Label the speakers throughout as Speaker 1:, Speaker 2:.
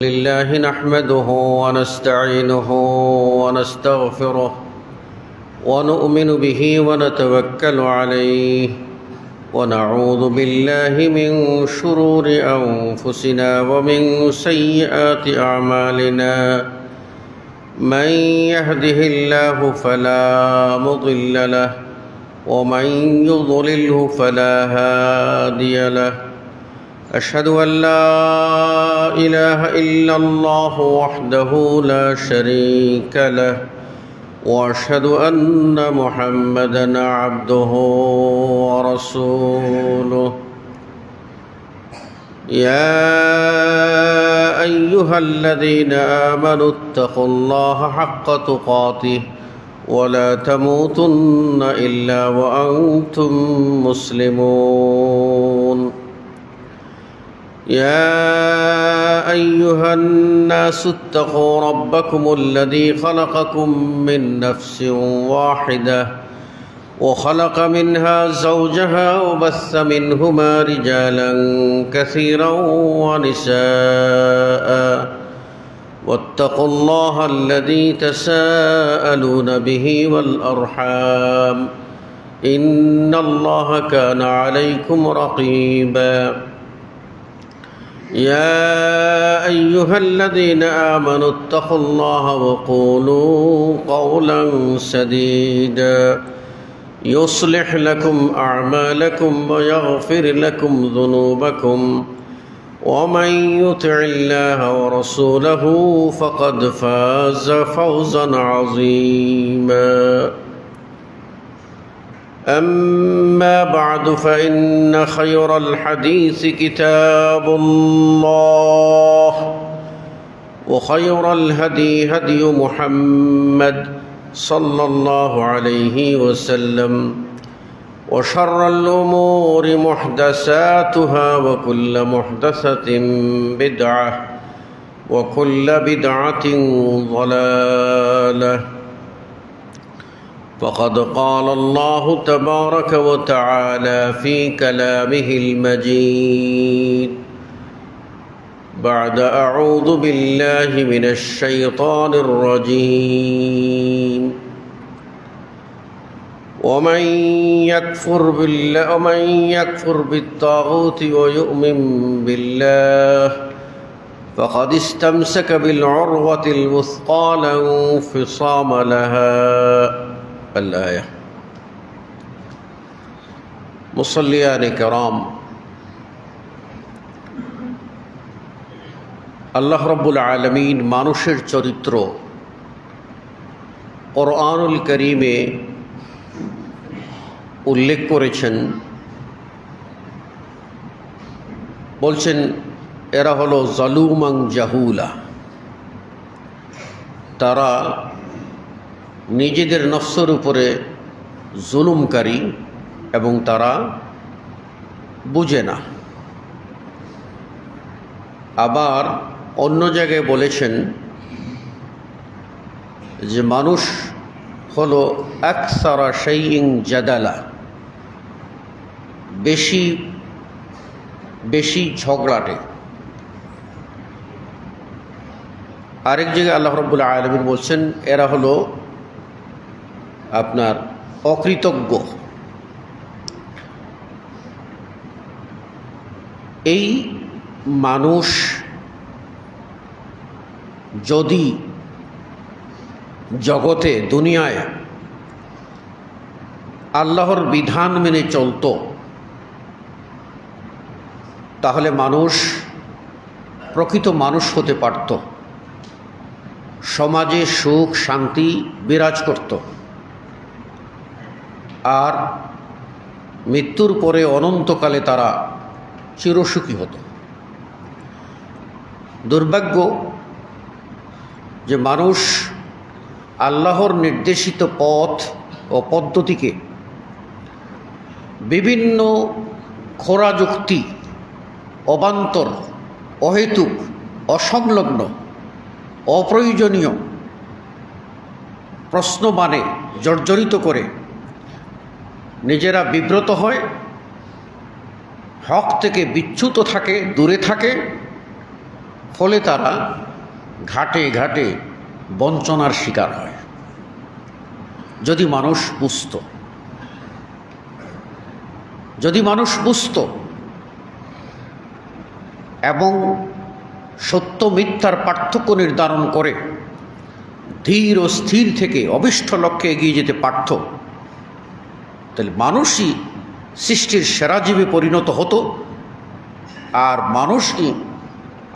Speaker 1: لله نحمده ونستعينه ونستغفره ونؤمن به ونتوكل عليه ونعوذ بالله من شرور أنفسنا ومن سيئات أعمالنا من يهده الله فلا مضل له ومن يضلله فلا هادي له أشهد أن لا إله إلا الله وحده لا شريك له وأشهد أن محمدًا عبده ورسوله يا أيها الذين آمنوا اتقوا الله حق تقاته ولا تموتن إلا وأنتم مسلمون يا أيها الناس اتقوا ربكم الذي خلقكم من نفس واحدة وخلق منها زوجها وبث منهما رجالا كثيرا ونساء واتقوا الله الذي تساءلون به والأرحام إن الله كان عليكم رقيبا يا أيها الذين آمنوا اتقوا الله وقولوا قولا سديدا يصلح لكم أعمالكم ويغفر لكم ذنوبكم ومن يطع الله ورسوله فقد فاز فوزا عظيما أما بعد فإن خير الحديث كتاب الله وخير الهدي هدي محمد صلى الله عليه وسلم وشر الأمور محدثاتها وكل محدثة بدعة وكل بدعة ضلالة فقد قال الله تبارك وتعالى في كلامه المجيد بعد أعوذ بالله من الشيطان الرجيم ومن يكفر بالطاغوت ويؤمن بالله فقد استمسك بالعروة الوثقى لا انفصام لها الآية মুসল্লিয়ান কিরাম, আল্লাহ রাব্বুল আলামিন মানুষের চরিত্র কোরআনুল কারীমে উল্লেখ করেছেন। বলছেন এরা হলো জালুমান জাহুলা, তারা নিজেদের নফসের উপরে জুলুমকারী এবং তারা বুঝে না। আবার অন্য জায়গায় বলেছেন যে মানুষ হলো আকসারা শাইইন জাদালা, বেশি বেশি ঝগড়াটে। আরেক জায়গায় আল্লাহ রাব্বুল আলামিন বলছেন এরা হলো আপনার অকৃতজ্ঞ। এই মানুষ যদি জগতে দুনিয়ায় আল্লাহর বিধান মেনে চলত তাহলে মানুষ প্রকৃত মানুষ হতে পারত, সমাজে সুখ শান্তি বিরাজ করত, আর মৃত্যুর পরে অনন্তকালে তারা চিরসুখী হতো। দুর্ভাগ্য যে মানুষ আল্লাহর নির্দেশিত পথ ও পদ্ধতিকে বিভিন্ন খোরা যুক্তি, অবান্তর, অহেতুক, অসংলগ্ন, অপ্রয়োজনীয় প্রশ্ন বানে জর্জরিত করে নিজেরা বিব্রত হয়, হক থেকে বিচ্যুত থাকে, দূরে থাকে ফলে তারা ঘাটে ঘাটে বঞ্চনার শিকার হয়। যদি মানুষ বুঝত এবং সত্য মিথ্যার পার্থক্য নির্ধারণ করে ধীর ও স্থির থেকে অভিষ্ট লক্ষ্যে এগিয়ে যেতে পারত, তাহলে মানুষই সৃষ্টির সেরা জীবে পরিণত হতো, আর মানুষই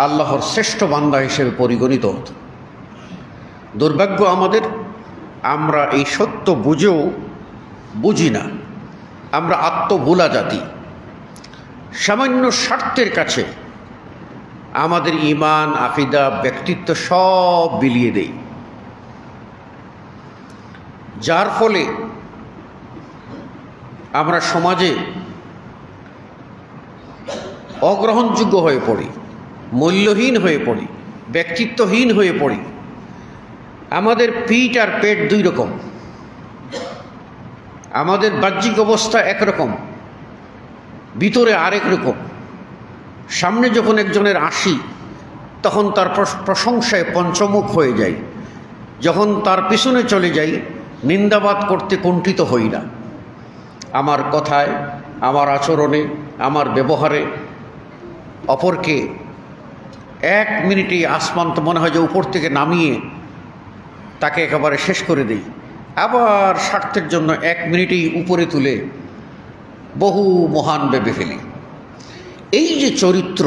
Speaker 1: আল্লাহর শ্রেষ্ঠ বান্দা হিসেবে পরিগণিত হতো। দুর্ভাগ্য আমাদের, আমরা এই সত্য বুঝেও বুঝি না। আমরা আত্মভোলা জাতি। সামান্য স্বার্থের কাছে আমাদের ঈমান, আকীদা, ব্যক্তিত্ব সব বিলিয়ে দেই, যার ফলে আমরা সমাজে অগ্রহণযোগ্য হয়ে পড়ি, মূল্যহীন হয়ে পড়ি, ব্যক্তিত্বহীন হয়ে পড়ি। আমাদের পিঠ আর পেট দুই রকম, আমাদের বাহ্যিক অবস্থা একরকম, ভিতরে আরেক রকম। সামনে যখন একজনের আসি তখন তার প্রশংসায় পঞ্চমুখ হয়ে যাই, যখন তার পিছনে চলে যাই নিন্দাবাদ করতে কুণ্ঠিত হই না। আমার কথায়, আমার আচরণে, আমার ব্যবহারে অপরকে এক মিনিটে আসমান তো মনে হয় যে উপর থেকে নামিয়ে তাকে একেবারে শেষ করে দেই, আবার স্বার্থের জন্য এক মিনিটেই উপরে তুলে বহু মহান ভেবে ফেলি। এই যে চরিত্র,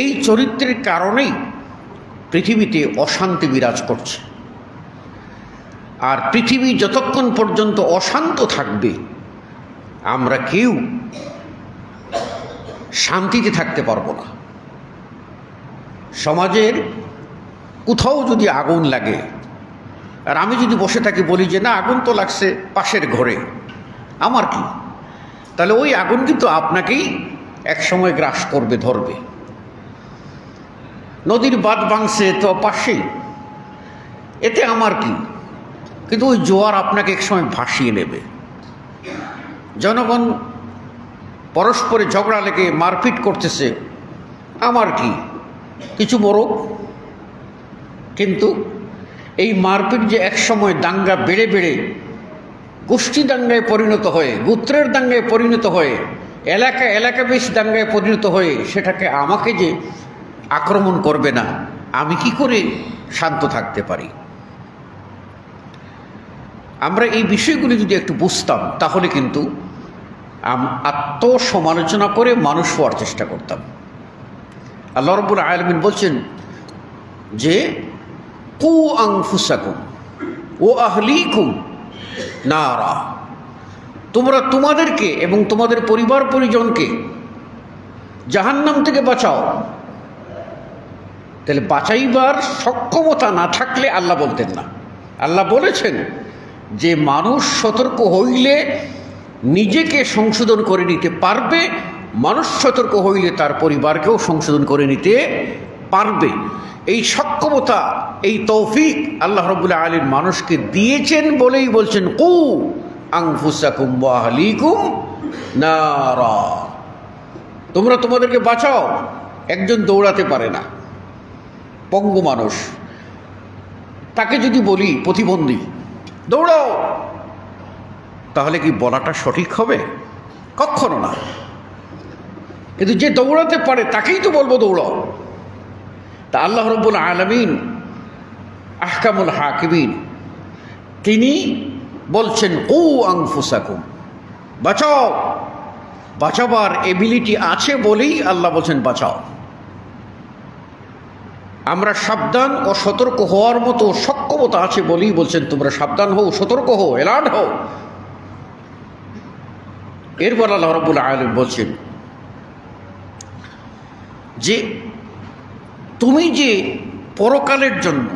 Speaker 1: এই চরিত্রের কারণেই পৃথিবীতে অশান্তি বিরাজ করছে। আর পৃথিবী যতক্ষণ পর্যন্ত অশান্ত থাকবে আমরা কেউ শান্তিতে থাকতে পারবো না। সমাজের কোথাও যদি আগুন লাগে আর আমি যদি বসে থাকি বলি যে না আগুন তো লাগছে পাশের ঘরে, আমার কি, তাহলে ওই আগুন কিন্তু আপনাকেই একসময় গ্রাস করবে, ধরবে। নদীর বাঁধ ভাঙছে তো পাশেই, এতে আমার কি, কিন্তু ওই জোয়ার আপনাকে একসময় ভাসিয়ে নেবে। জনগণ পরস্পরে ঝগড়া লেগে মারপিট করতেছে, আমার কি, কিছু মরক। কিন্তু এই মারপিট যে একসময় দাঙ্গা বেড়ে বেড়ে গোষ্ঠী দাঙ্গায় পরিণত হয়ে, গোত্রের দাঙ্গায় পরিণত হয়ে, এলাকা বেশ দাঙ্গায় পরিণত হয়ে সেটাকে আমাকে যে আক্রমণ করবে না, আমি কি করে শান্ত থাকতে পারি? আমরা এই বিষয়গুলি যদি একটু বুঝতাম তাহলে কিন্তু আত্মসমালোচনা করে মানুষ হওয়ার চেষ্টা করতাম। আল্লাহ রাব্বুল আলামিন বলছেন যে কু আনফুসাকুম ও আহলিকুম নারা, তোমরা তোমাদেরকে এবং তোমাদের পরিবার পরিজনকে জাহান্নাম থেকে বাঁচাও। তাহলে বাঁচাইবার সক্ষমতা না থাকলে আল্লাহ বলতেন না। আল্লাহ বলেছেন যে মানুষ সতর্ক হইলে নিজেকে সংশোধন করে নিতে পারবে, মানুষ সতর্ক হইলে তার পরিবারকেও সংশোধন করে নিতে পারবে। এই সক্ষমতা, এই তৌফিক আল্লাহ রাব্বুল আলামিন মানুষকে দিয়েছেন বলেই বলছেন কু আনফুসাকুম ওয়া আহলিকুম নারা, তোমরা তোমাদেরকে বাঁচাও। একজন দৌড়াতে পারে না, পঙ্গু মানুষ, তাকে যদি বলি প্রতিবন্ধী দৌড়াও, তাহলে কি বলাটা সঠিক হবে? কখনো না। কিন্তু যে দৌড়াতে পারে তাকেই তো বলবো দৌড়াও। তা আল্লাহ রাব্বুল আলামিন আহকামুল হাকিমিন, তিনি বলছেন কু আনফুসাকুম, বাঁচাও। বাঁচাবার এবিলিটি আছে বলেই আল্লাহ বলছেন বাঁচাও। আমরা সাবধান ও সতর্ক হওয়ার মতো সক্ষমতা আছে বলেই বলছেন তোমরা সাবধান হও, সতর্ক হও, এলার্ট হও। এরপর আল্লাহ রাব্বুল আলামিন বলছেন যে তুমি যে পরকালের জন্য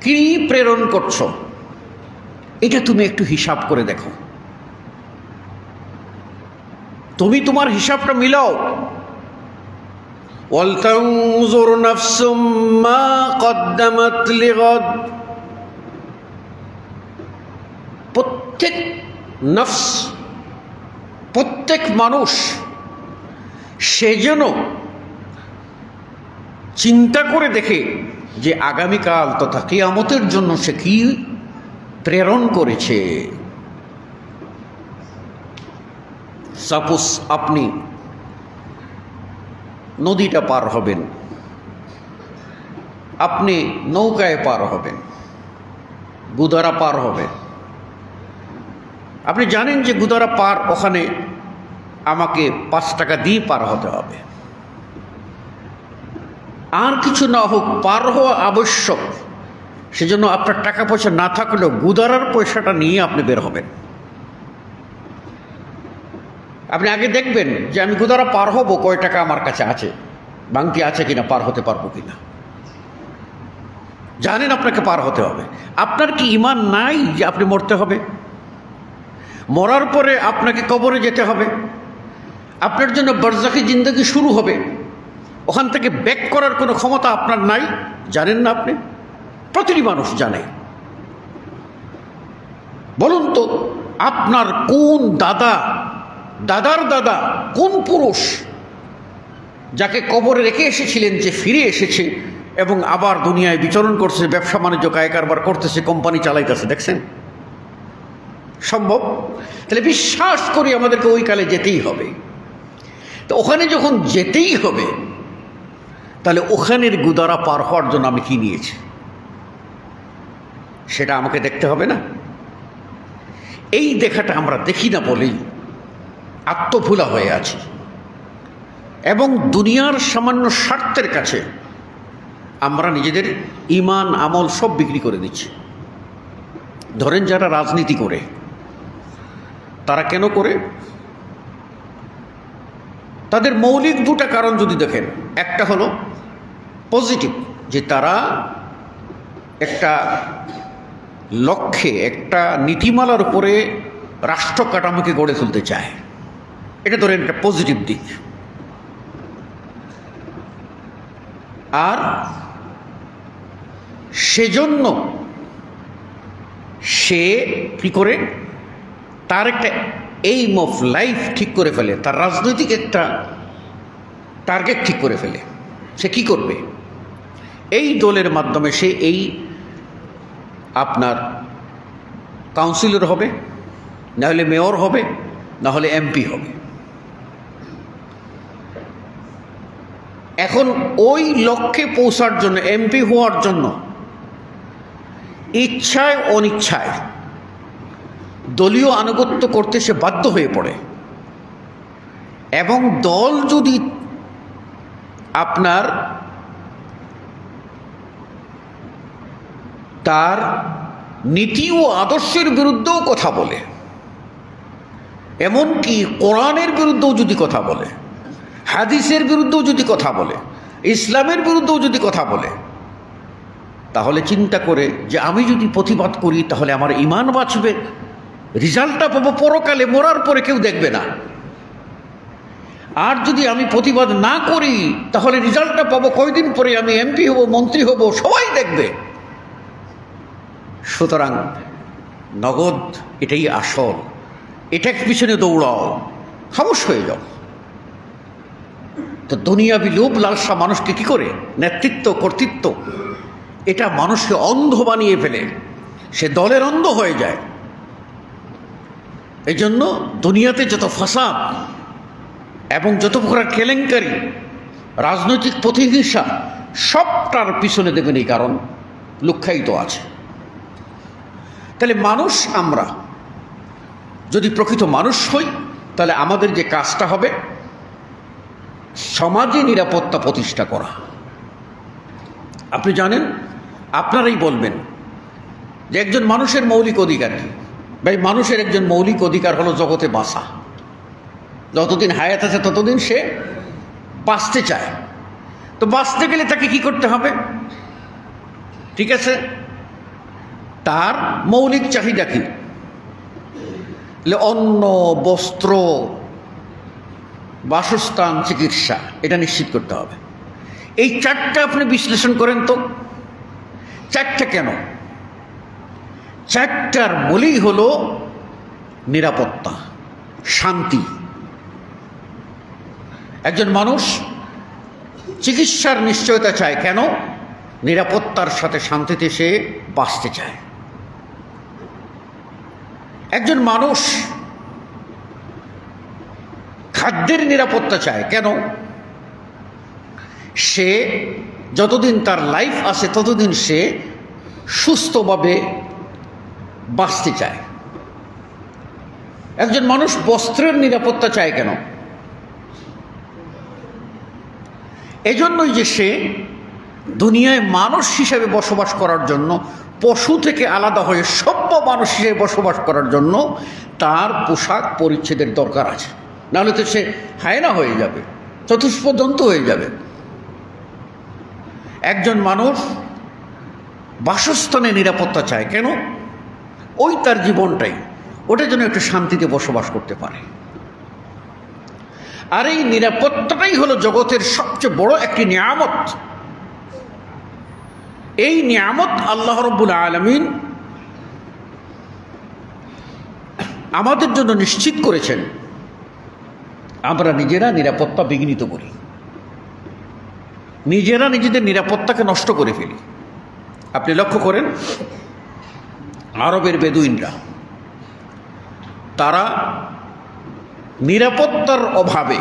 Speaker 1: কি প্রেরণ করছো এটা তুমি একটু হিসাব করে দেখো। তুমি তোমার হিসাবটা মিলাও। ওয়ালতানজুর নাফসুম মা কদ্দামাত লিগাদ, প্রত্যেক নফস, প্রত্যেক মানুষ সে যেন চিন্তা করে দেখে যে আগামীকাল তথা কিয়ামতের জন্য সে কি প্রেরণ করেছে। সাপোজ আপনি নদীটা পার হবেন, আপনি নৌকায় পার হবেন, গুদারা পার হবেন। আপনি জানেন যে গুদারা পার ওখানে আমাকে 5 টাকা দিয়ে পার হতে হবে, আর কিছু না হোক পার হওয়া আবশ্যক, সেজন্য আপনার টাকা পয়সা না থাকলেও গুদারার পয়সাটা নিয়ে আপনি বের হবেন। আপনি আগে দেখবেন যে আমি গুদারা পার হব, কয় টাকা আমার কাছে আছে, বাংতি আছে কিনা, পার হতে পারবো কিনা। জানেন আপনাকে পার হতে হবে। আপনার কি ঈমান নাই যে আপনি মরতে হবে? মরার পরে আপনাকে কবরে যেতে হবে, আপনার জন্য বারজাখি জিন্দেগি শুরু হবে, ওখান থেকে ব্যাক করার কোনো ক্ষমতা আপনার নাই? জানেন না আপনি? প্রতিটি মানুষ জানে। বলুন তো, আপনার কোন দাদা, দাদার দাদা, কোন পুরুষ যাকে কবরে রেখে এসেছিলেন, যে ফিরে এসেছে এবং আবার দুনিয়ায় বিচরণ করছে, ব্যবসা বাণিজ্য কায় কারবার করতেছে, কোম্পানি চালাইতেছে? দেখছেন? সম্ভব? তাহলে বিশ্বাস করি আমাদেরকে ওই কালে যেতেই হবে। তো ওখানে যখন যেতেই হবে, তাহলে ওখানের গুদারা পার হওয়ার জন্য আমি কি নিয়েছি সেটা আমাকে দেখতে হবে না? এই দেখাটা আমরা দেখি না বলেই আত্মভুলা হয়ে আছি এবং দুনিয়ার সামান্য স্বার্থের কাছে আমরা নিজেদের ঈমান আমল সব বিক্রি করে দিচ্ছি। ধরেন যারা রাজনীতি করে, তারা কেন করে? তাদের মৌলিক 2টা কারণ যদি দেখেন, একটা হলো পজিটিভ, যে তারা একটা লক্ষ্যে, একটা নীতিমালার উপরে রাষ্ট্র কাঠামোকে গড়ে তুলতে চায়, এটা ধরেন একটা পজিটিভ দিক। আর সেজন্য সে কি করে, তার একটা এইম অফ লাইফ ঠিক করে ফেলে, তার রাজনৈতিক একটা টার্গেট ঠিক করে ফেলে। সে কি করবে? এই দলের মাধ্যমে সে এই আপনার কাউন্সিলর হবে, না হলে মেয়র হবে, না হলে এমপি হবে। এখন ওই লক্ষ্যে পৌঁছার জন্য, এমপি হওয়ার জন্য ইচ্ছায় অনিচ্ছায় দলীয় আনুগত্য করতে সে বাধ্য হয়ে পড়ে। এবং দল যদি আপনার তার নীতি ও আদর্শের বিরুদ্ধেও কথা বলে, এমনকি কোরআনের বিরুদ্ধেও যদি কথা বলে, হাদিসের বিরুদ্ধেও যদি কথা বলে, ইসলামের বিরুদ্ধেও যদি কথা বলে, তাহলে চিন্তা করে যে আমি যদি প্রতিবাদ করি তাহলে আমার ঈমান বাঁচবে, রেজাল্টটা পাবো পরকালে, মরার পরে কেউ দেখবে না। আর যদি আমি প্রতিবাদ না করি তাহলে রেজাল্টটা পাবো কয়দিন পরে, আমি এমপি হব, মন্ত্রী হব, সবাই দেখবে। সুতরাং নগদ এটাই আসল, এটার পিছনে দৌড়াও, খামোশ হয়ে যাও। তো দুনিয়াবি লোভ লালসা মানুষকে কি করে, নেতৃত্ব, কর্তৃত্ব, এটা মানুষকে অন্ধ বানিয়ে ফেলে, সে দলের অন্ধ হয়ে যায়। এই জন্য দুনিয়াতে যত ফাসাদ এবং যত প্রকার কেলেঙ্কারি, রাজনৈতিক প্রতিহিংসা, সবটার পিছনে দেবেন এই কারণ লুক্কায়িত আছে। তাহলে মানুষ, আমরা যদি প্রকৃত মানুষ হই, তাহলে আমাদের যে কাজটা হবে সমাজে নিরাপত্তা প্রতিষ্ঠা করা। আপনি জানেন, আপনারাই বলবেন যে একজন মানুষের মৌলিক অধিকার কি? ভাই, মানুষের একজন মৌলিক অধিকার হলো জগতে বাঁচা। যতদিন হায়াত আছে ততদিন সে বাঁচতে চায়। তো বাঁচতে গেলে তাকে কি করতে হবে? ঠিক আছে, তার মৌলিক চাহিদা কি? অন্ন, বস্ত্র, বাসস্থান, চিকিৎসা, এটা নিশ্চিত করতে হবে। এই 4টা আপনি বিশ্লেষণ করেন তো, 4টা কেন? 4টার মূলই হলো নিরাপত্তা, শান্তি। একজন মানুষ চিকিৎসার নিশ্চয়তা চায়। কেন? নিরাপত্তার সাথে শান্তিতে সে বাঁচতে চায়। একজন মানুষ খাদ্যের নিরাপত্তা চায়। কেন? সে যতদিন তার লাইফ আছে ততদিন সে সুস্থভাবে বাঁচতে চায়। একজন মানুষ বস্ত্রের নিরাপত্তা চায়। কেন? এজন্যই যে সে দুনিয়ায় মানুষ হিসেবে বসবাস করার জন্য, পশু থেকে আলাদা হয়ে সভ্য মানুষ হিসেবে বসবাস করার জন্য তার পোশাক পরিচ্ছেদের দরকার আছে। নাহলে তো সে হায়না হয়ে যাবে, চতুষ্প জন্তু হয়ে যাবে। একজন মানুষ বাসস্থানে নিরাপত্তা চায়। কেন? ওই তার জীবনটাই, ওটা যেন একটু শান্তিতে বসবাস করতে পারে। আর এই নিরাপত্তাটাই হলো জগতের সবচেয়ে বড় একটি নিয়ামত। এই নিয়ামত আল্লাহ রাব্বুল আলামিন আমাদের জন্য নিশ্চিত করেছেন। আমরা নিজেরা নিরাপত্তা বিঘ্নিত করি, নিজেরা নিজেদের নিরাপত্তাকে নষ্ট করে ফেলি। আপনি লক্ষ্য করেন, আরবের বেদুইনরা তারা নিরাপত্তার অভাবে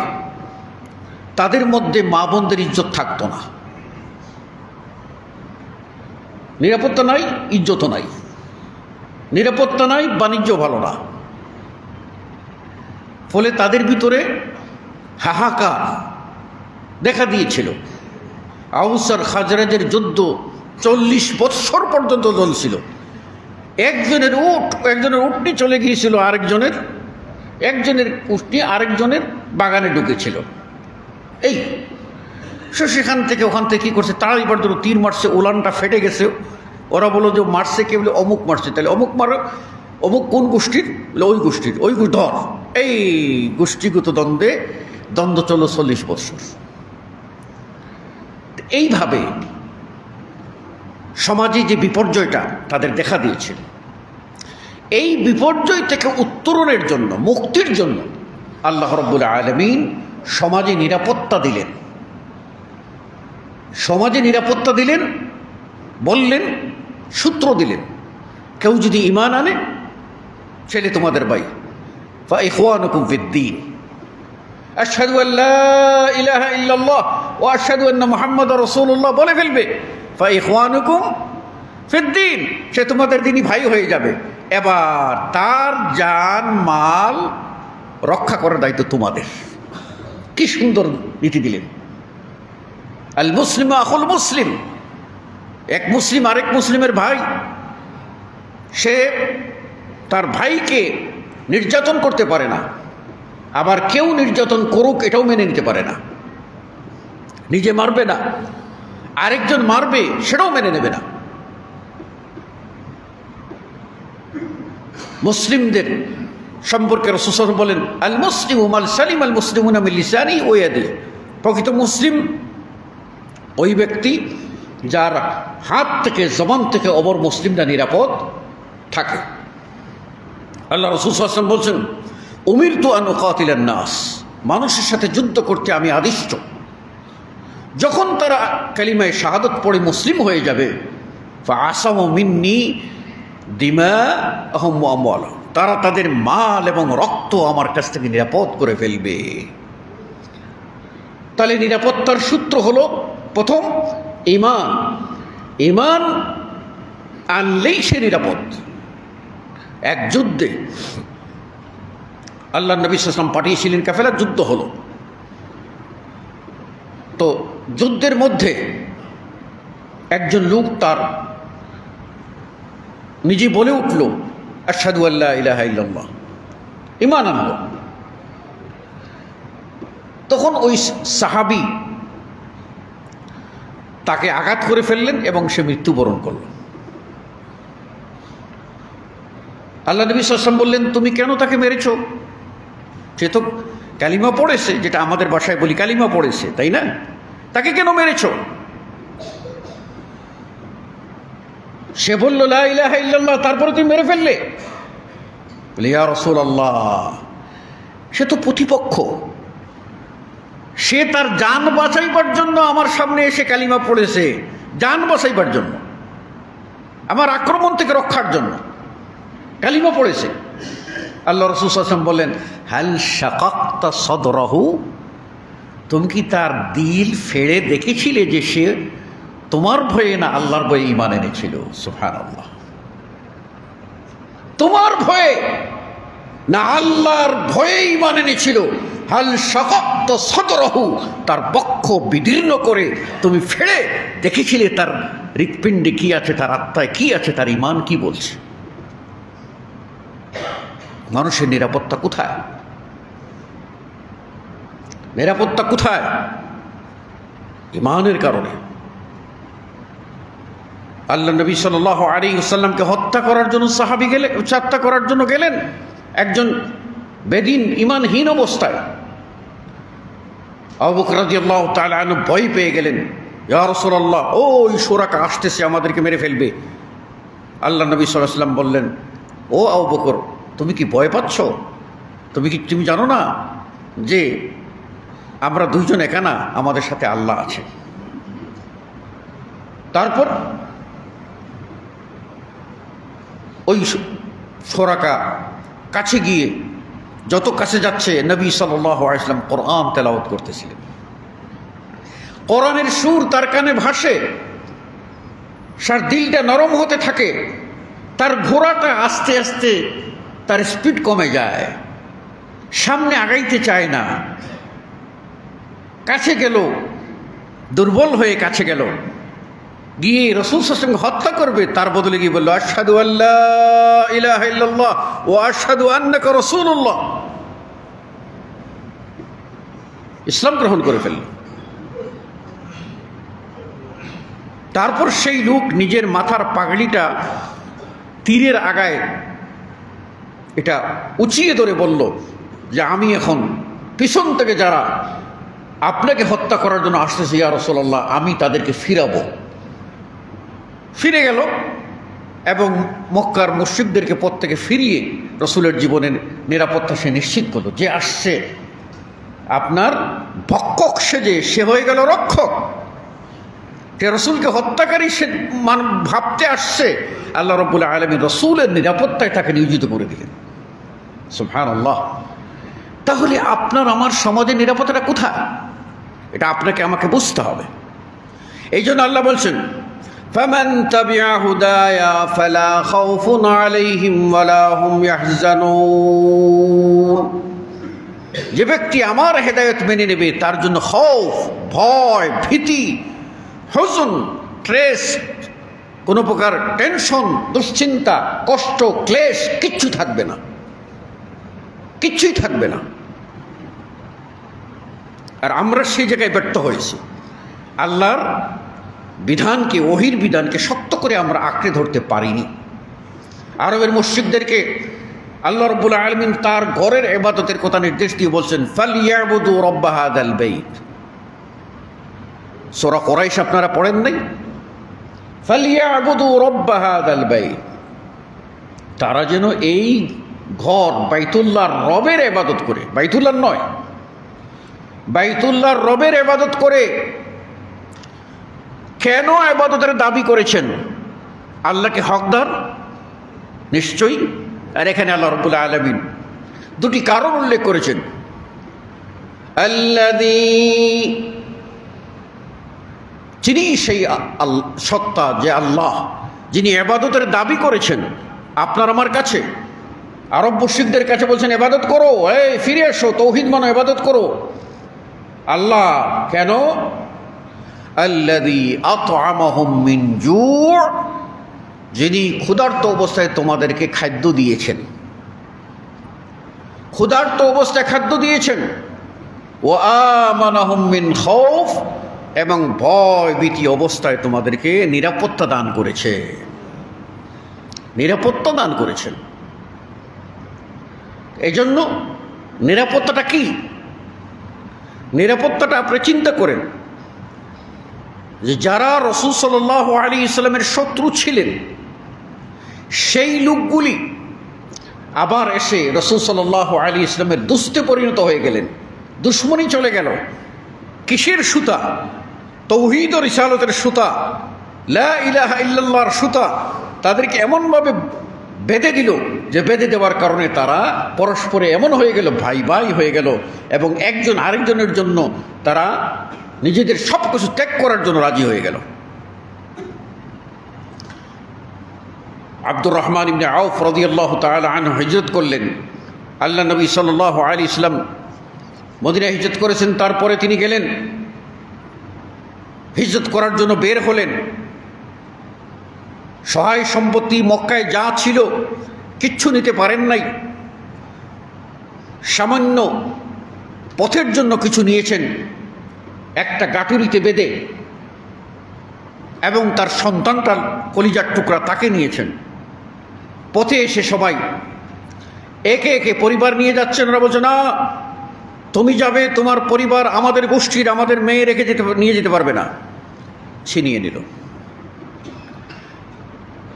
Speaker 1: তাদের মধ্যে মা বোনদের ইজ্জত থাকতো না। নিরাপত্তা নাই, ইজ্জতও নাই। নিরাপত্তা নাই, বাণিজ্য ভালো না। ফলে তাদের ভিতরে হাহাকার দেখা দিয়েছিল। আউস আর খাজরাজের যুদ্ধ 40 বৎসর পর্যন্ত চলছিল। একজনের উটনি চলে গিয়েছিল আরেকজনের, একজনের উটনি আরেকজনের বাগানে ঢুকেছিল। এই সেখান থেকে ওখান থেকে কী করছে, তারা এবার ধরো তীর মারছে, উলানটা ফেটে গেছে। ওরা বললো যে মারছে কে? বলে অমুক মারছে। তাহলে অমুক মারো, অমুক কোন গোষ্ঠীর? বলে ওই গোষ্ঠীর। ওই ধর। এই গোষ্ঠীগত দ্বন্দ্ব চলো 40 বৎসর। এইভাবে সমাজে যে বিপর্যয়টা তাদের দেখা দিয়েছিল, এই বিপর্যয় থেকে উত্তরণের জন্য, মুক্তির জন্য আল্লাহ রাব্বুল আলামিন সমাজে নিরাপত্তা দিলেন। সমাজে নিরাপত্তা দিলেন, বললেন, সূত্র দিলেন, কেউ যদি ঈমান আনে ছেলে তোমাদের ভাই, ফা ইখওয়ানুকুম ফিদ্দীন, আশহাদু আল্লা ইলাহা ইল্লাল্লাহ ওয়া আশহাদু আন্না মুহাম্মাদার রাসূলুল্লাহ বলে ফেলবে, ফা ইখওয়ানুকুম ফিদ্দীন, সে তোমাদের দিনই ভাই হয়ে যাবে। এবার তার জান মাল রক্ষা করার দায়িত্ব তোমাদের। কি সুন্দর নীতি দিলেন। আল মুসলিম আখুল মুসলিম, এক মুসলিম আরেক মুসলিমের ভাই। সে তার ভাইকে নির্যাতন করতে পারে না, আবার কেউ নির্যাতন করুক এটাও মেনে নিতে পারে না। নিজে মারবে না, আরেকজন মারবে সেটাও মেনে নেবে না। মুসলিমদের সম্পর্কে রাসূল সাল্লাল্লাহু আলাইহি ওয়াসাল্লাম বলেন, আল মুসলিমু মান সালিমা আল মুসলিমুনা মিন লিসানিহি ওয়া ইয়াদিহি, প্রকৃত মুসলিম ওই ব্যক্তি যার হাত থেকে, জবান থেকে অপর মুসলিমরা নিরাপদ থাকে। আল্লাহ রাসূল সাল্লাল্লাহু আলাইহি ওয়াসাল্লাম বলছেন, উমিরতু আন উকাতিলান নাস, মানুষের সাথে যুদ্ধ করতে আমি আদিষ্ট। যখন তারা কালিমায়ে শাহাদাত পড়ে মুসলিম হয়ে যাবে, ফাআসামু মিন্নি দিমাআহুম ওয়া আমওয়ালাহুম, তারা তাদের মাল এবং রক্ত আমার কাছ থেকে নিরাপদ করে ফেলবে। তাহলে নিরাপত্তার সূত্র হলো প্রথম ঈমান। ঈমান আনলেই সে নিরাপদ। এক যুদ্ধে আল্লাহ নবী সাল্লাল্লাহু আলাইহি ওয়াসাল্লাম পাঠিয়েছিলেন কাফেলা, যুদ্ধ হলো। তো যুদ্ধের মধ্যে একজন লোক তার নিজে বলে উঠল, আশহাদু আল্লা ইলাহা ইল্লাল্লাহ, ঈমান আনল। তখন ওই সাহাবী তাকে আঘাত করে ফেললেন এবং সে মৃত্যুবরণ করল। আল্লাহ নবী সাল্লাল্লাহু আলাইহি ওয়াসাল্লাম বললেন, তুমি কেন তাকে মেরেছ? সে তো কালিমা পড়েছে, যেটা আমাদের ভাষায় বলি কালিমা পড়েছে, তাই না? তাকে কেন মেরেছ? সে বলল, লা ইলাহা ইল্লাল্লাহ, তারপরে তুমি মেরে ফেললে? বলে, ইয়া রাসূলুল্লাহ, সে তো প্রতিপক্ষ, সে তার জান বাঁচাইবার জন্য আমার সামনে এসে কালিমা পড়েছে, জান বাঁচাইবার জন্য, আমার আক্রমণ থেকে রক্ষার জন্য কালিমা পড়েছে। আল্লাহ রাসূল সাল্লাল্লাহু আলাইহি ওয়াসাল্লাম বললেন, হাল শাকাক্তা সদরাহু, তুমি কি তার দিল ফেড়ে দেখেছিলে যে সে তোমার ভয়ে না আল্লাহর ভয়ে ঈমান এনেছিল? সুবহানাল্লাহ। তোমার ভয়ে না আল্লাহর ভয়ে ঈমান এনেছিল। হাল শাকাক্তা সদরাহু, তার বক্ষ বিদীর্ণ করে তুমি ফেড়ে দেখেছিলে তার হৃৎপিণ্ডে কি আছে, তার আত্মায় কি আছে, তার ঈমান কি বলছে। মানুষের নিরাপত্তা কোথায়? নিরাপত্তা কোথায়? ঈমানের কারণে। আল্লাহ নবী সাল্লাল্লাহু আলাইহি ওয়াসাল্লামকে হত্যা করার জন্য সাহাবী হত্যা করার জন্য গেলেন একজন বেদিন ঈমানহীন অবস্থায়। আবু বকর রাদিয়াল্লাহু তাআলা আনহু ভয় পেয়ে গেলেন, ইয়া রাসূলুল্লাহ, ওই সুরাকা আসতেছে, আমাদেরকে মেরে ফেলবে। আল্লাহ নবী সাল্লাল্লাহু আলাইহি ওয়াসাল্লাম বললেন, ও আবু বকর, তুমি কি ভয় পাচ্ছ? তুমি জানো না যে আমরা দুইজন একা না, আমাদের সাথে আল্লাহ আছে। তারপর ওই সুরাকা কাছে গিয়ে, যত কাছে যাচ্ছে নবী সাল্লাল্লাহু আলাইহি ওয়াসাল্লাম কোরআন তেলাওয়াত করতেছিলেন। কোরআনের সুর তার কানে ভাসে, তার দিলটা নরম হতে থাকে, তার ঘোড়াটা আস্তে আস্তে তার স্পিড কমে যায়, সামনে আগাইতে চায় না। কাছে গেল, দুর্বল হয়ে কাছে গেল, গিয়ে রাসূল সাল্লাল্লাহু আলাইহি ওয়াসাল্লাম হত্যা করবে, তার বদলে গিয়ে বলল, আশহাদু আল্লা ইলাহা ইল্লাল্লাহ ওয়া আশহাদু আন্নাকা রাসূলুল্লাহ। ইসলাম গ্রহণ করে ফেলল। তারপর সেই লোক নিজের মাথার পাগড়িটা তীরের আগায় এটা উঁচিয়ে ধরে বলল যে, আমি এখন পিছন থেকে যারা আপনাকে হত্যা করার জন্য আসতেছে ইয়া রাসূলুল্লাহ, আমি তাদেরকে ফিরাবো। ফিরে গেল এবং মক্কার মুশরিকদেরকে পথ থেকে ফিরিয়ে রসুলের জীবনের নিরাপত্তা সে নিশ্চিত করল। যে আসছে আপনার ভক্ষক সেজে, সে হয়ে গেল রক্ষক। যে রসুলকে হত্যাকারী সে ভাবতে আসছে, আল্লাহ রাব্বুল আলামিন রসুলের নিরাপত্তায় তাকে নিয়োজিত করে দিলেন। সুবহানাল্লাহ। তাহলে আপনার আমার সমাজের নিরাপত্তাটা কোথায়? এটা আপনাকে আমাকে বুঝতে হবে। এই জন্য আল্লাহ বলছেন, ফামান তাবিআ হুদায়া ফালা খাউফুন আলাইহিম ওয়ালা হুম ইয়াহজানুন। যে ব্যক্তি আমার হেদায়েত মেনে নেবে তার জন্য খৌফ, ভয়, ভীতি, হুজুন, স্ট্রেস, কোনো প্রকার টেনশন, দুশ্চিন্তা, কষ্ট, ক্লেশ কিচ্ছু থাকবে না, কিচ্ছুই থাকবে না। আর আমরা সেই জায়গায় ব্যর্থ হয়েছি। আল্লাহর বিধানকে, ওহির বিধানকে শক্ত করে আমরা আঁকড়ে ধরতে পারিনি। আরবের মুশরিকদেরকে আল্লাহ রাব্বুল আলামিন তার ঘরের ইবাদতের কথা নির্দেশ দিয়ে বলছেন, ফালইয়াবুদু রাব্ব হাযাল বাইত। সূরা কুরাইশ আপনারা পড়েন নাই? ফালইয়াবুদু রাব্ব হাযাল বাইত, তারা যেন এই ঘর বাইতুল্লাহর রবের ইবাদত করে, বাইতুল্লাহর নয়, বাইতুল্লাহর রবের ইবাদত করে। কেন ইবাদতের দাবি করেছেন? আল্লাহকে হকদার নিশ্চয়ই। আর এখানে আল্লাহ রাব্বুল আলামিন দুটি কারণ উল্লেখ করেছেন। আল্লাযী, যিনি সেই সত্তা, যে আল্লাহ যিনি ইবাদতের দাবি করেছেন আপনার আমার কাছে। আরব মুশরিকদের কাছে বলছেন ইবাদত করো, এই ফিরে এসো, তাওহীদ মানো, ইবাদত করো। আল্লাহ কেন? আল্লাযী আত'আমাহুম মিন জু', যিনি ক্ষুধার্ত অবস্থায় তোমাদেরকে খাদ্য দিয়েছেন, ক্ষুধার্ত অবস্থায় খাদ্য দিয়েছেন। ওয়া আমানাহুম মিন খাউফ, এবং ভয় ভীতি অবস্থায় তোমাদেরকে নিরাপত্তা দান করেছে, নিরাপত্তা দান করেছেন। এই জন্য নিরাপত্তাটা কি? নিরাপত্তাটা আপনি চিন্তা করেন যে যারা রাসূল সাল্লাল্লাহু আলাইহি ওয়াসাল্লামের শত্রু ছিলেন সেই লোকগুলি আবার এসে রাসূল সাল্লাল্লাহু আলাইহি ওয়াসাল্লামের দোস্তে পরিণত হয়ে গেলেন, দুশমনী চলে গেল। কিসের সুতা? তৌহিদ ও রিসালতের সুতা, লা ইলাহা ইল্লাল্লাহর সুতা তাদেরকে এমনভাবে বেঁধে দিল যে বেঁধে দেওয়ার কারণে তারা পরস্পরে এমন হয়ে গেল, ভাই ভাই হয়ে গেল, এবং একজন আরেকজনের জন্য তারা নিজেদের সব কিছু ত্যাগ করার জন্য রাজি হয়ে গেল। আব্দুর রহমান ইবনে আউফ রাদিয়াল্লাহু তাআলা আনহু হিজরত করলেন। আল্লাহ নবী সাল্লাল্লাহু আলাইহি ওয়াসাল্লাম মদিনায় হিজরত করেছেন, তারপরে তিনি গেলেন, হিজরত করার জন্য বের হলেন। সহায় সম্পত্তি মক্কায় যা ছিল কিচ্ছু নিতে পারেন নাই, সামান্য পথের জন্য কিছু নিয়েছেন, একটা গাটুরিতে বেঁধে, এবং তার সন্তানটার কলিজার টুকরা তাকে নিয়েছেন। পথে এসে সবাই একে একে পরিবার নিয়ে যাচ্ছেন। ওরা বলছে, না তুমি যাবে, তোমার পরিবার আমাদের গোষ্ঠীর, আমাদের মেয়ে রেখে নিয়ে যেতে পারবে না। ছিনিয়ে নিল,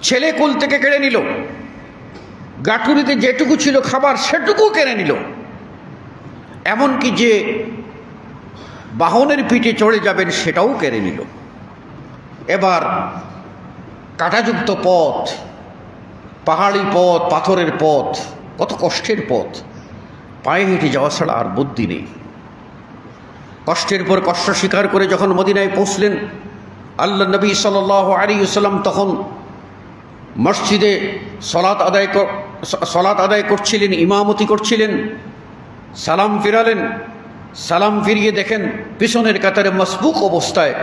Speaker 1: ছেলে কুল থেকে কেড়ে নিল, গাটুরিতে যেটুকু ছিল খাবার সেটুকু কেড়ে নিল, এমনকি যে বাহনের পিঠে চড়ে যাবেন সেটাও কেড়ে নিল। এবার কাঁটাযুক্ত পথ, পাহাড়ি পথ, পাথরের পথ, কত কষ্টের পথ, পায়ে হেঁটে যাওয়া ছাড়া আর বুদ্ধি নেই। কষ্টের পর কষ্ট স্বীকার করে যখন মদিনায় পৌঁছলেন, আল্লাহ নবী সাল্লাল্লাহু আলাইহি ওয়াসাল্লাম তখন মসজিদে সলাত আদায় করছিলেন, ইমামতি করছিলেন। সালাম ফিরালেন, সালাম ফিরিয়ে দেখেন পিছনের কাতারে মসবুক অবস্থায়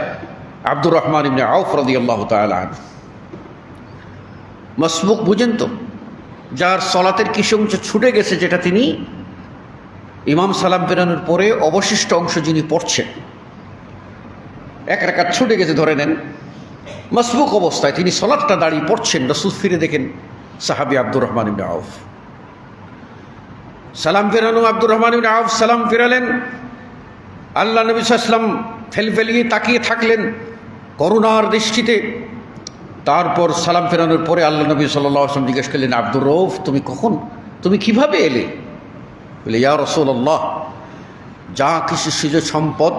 Speaker 1: আব্দুর রহমান ইবনে আউফ রাদিয়াল্লাহু তাআলা আনহু। মসবুক বুঝেন তো, যার সলাতের কিছু অংশ ছুটে গেছে, যেটা তিনি ইমাম সালাম ফেরানোর পরে অবশিষ্ট অংশ যিনি পড়ছেন, এক রাকাত ছুটে গেছে ধরে নেন, মসবুক অবস্থায় তিনি সলাতটা দাঁড়িয়ে পড়ছেন। রাসূল ফিরে দেখেন সাহাবী আব্দুর রহমান ইবনে আউফ। সালাম ফেরানো, আব্দুর রহমান ইবনে আউফ সালাম ফেরালেন। আল্লাহ নবী সাল্লাল্লাহু আলাইহি ওয়াসাল্লাম ফেলফেলিয়ে তাকিয়ে থাকলেন করুণার দৃষ্টিতে। তারপর সালাম ফেরানোর পরে আল্লাহ নবী সাল্লাল্লাহু আলাইহি ওয়াসাল্লাম জিজ্ঞেস করলেন, আব্দুর রউফ তুমি কিভাবে এলে? বলে, ইয়া রাসূলুল্লাহ, যা কিছু ছিল সম্পদ,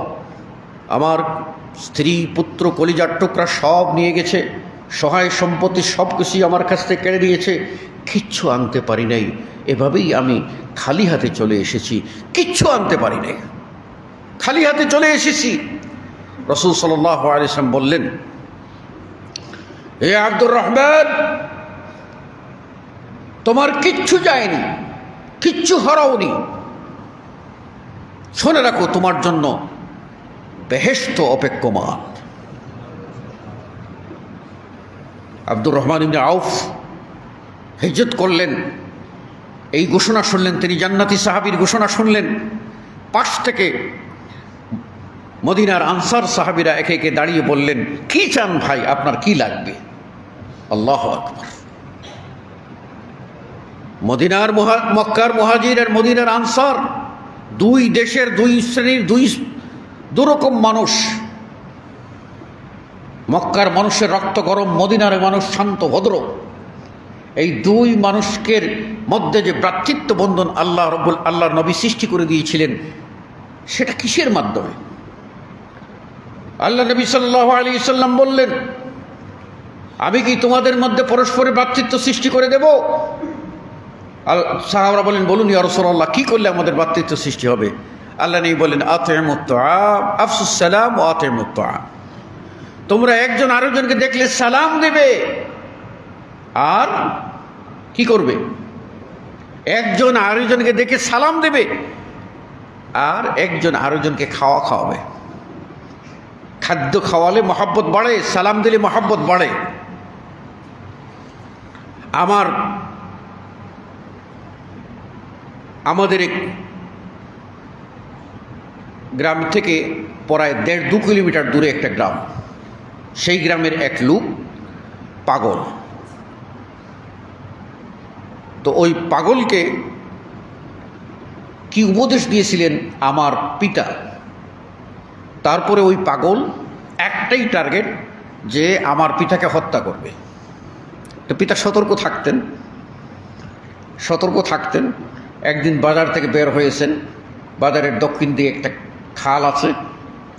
Speaker 1: আমার স্ত্রী পুত্র কলিজার টুকরা সব নিয়ে গেছে, সহায় সম্পত্তি সব কিছুই আমার কাছ থেকে কেড়ে নিয়েছে, কিচ্ছু আনতে পারি নাই, এভাবেই আমি খালি হাতে চলে এসেছি, কিচ্ছু আনতে পারি নাই, খালি হাতে চলে এসেছি। রাসূল সাল্লাল্লাহু আলাইহি ওয়াসাল্লাম বললেন, হে আব্দুর রহমান, তোমার কিচ্ছু যায়নি, কিচ্ছু হারাওনি, শুনে রাখো তোমার জন্য বেহেশত অপেক্ষমান। আব্দুর রহমান ইবনে আউফ হিজরত করলেন, এই ঘোষণা শুনলেন, তিনি জান্নাতি সাহাবীর ঘোষণা শুনলেন। পাশ থেকে মদিনার আনসার সাহাবীরা একে একে দাঁড়িয়ে বললেন, কি চান ভাই, আপনার কি লাগবে? আল্লাহু আকবার। মদিনার মক্কার মুহাজির আর মদিনার আনসার, দুই দেশের দুই শ্রেণীর দুরকম মানুষ। মক্কার মানুষের রক্ত গরম, মদিনার মানুষ শান্ত ভদ্র। এই দুই মানুষের মধ্যে যে ভ্রাতৃত্ব বন্ধন আল্লাহর নবী সৃষ্টি করে দিয়েছিলেন, সেটা কিসের মাধ্যমে? আল্লাহ নবী সাল্লাল্লাহু আলাইহি ওয়াসাল্লাম বললেন, আমি কি তোমাদের মধ্যে পরস্পরের ভ্রাতৃত্ব সৃষ্টি করে দেব? সাহাবারা বলেন, বলুন ইয়া রাসূলুল্লাহ, কি করলে আমাদের ভ্রাতৃত্ব সৃষ্টি হবে? আল্লাহ নবী বলেন, আতিমুত তাআম আফসুস সালাম ওয়া আতিমুত তাআম। তোমরা একজন আরেকজনকে দেখলে সালাম দেবে, আর কি করবে? একজন আরেকজনকে দেখে সালাম দেবে, আর একজন আরেকজনকে খাওয়াবে। খাদ্য খাওয়ালে মহব্বত বাড়ে, সালাম দিলে মহব্বত বাড়ে। আমাদের এক গ্রাম থেকে প্রায় 1.5-2 কিলোমিটার দূরে একটা গ্রাম, সেই গ্রামের এক লোক পাগল। তো ওই পাগলকে কি উপদেশ দিয়েছিলেন আমার পিতা। তারপরে ওই পাগল একটাই টার্গেট, যে আমার পিতাকে হত্যা করবে। তো পিতা সতর্ক থাকতেন। একদিন বাজার থেকে বের হয়েছেন, বাজারের দক্ষিণ দিকে একটা খাল আছে,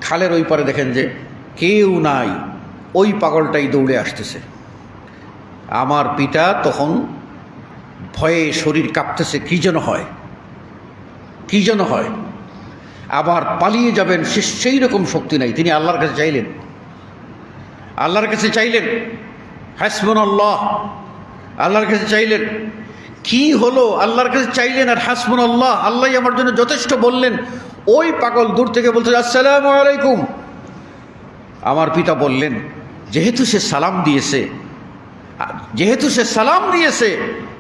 Speaker 1: খালের ওই পারে দেখেন যে কেউ নাই, ওই পাগলটাই দৌড়ে আসতেছে। আমার পিতা তখন ভয়ে শরীর কাঁপতেছে, কি যেন হয়, কি যেন হয়, আবার পালিয়ে যাবেন সেই রকম শক্তি নাই। তিনি আল্লাহর কাছে চাইলেন, আল্লাহর কাছে চাইলেন, হাসবুনাল্লাহ, আল্লাহর কাছে চাইলেন। কি হলো? আল্লাহর কাছে চাইলেন আর হাসবুনাল্লাহ, আল্লাহই আমার জন্য যথেষ্ট বললেন। ওই পাগল দূর থেকে বলতে, আসসালামু আলাইকুম। আমার পিতা বললেন, যেহেতু সে সালাম দিয়েছে,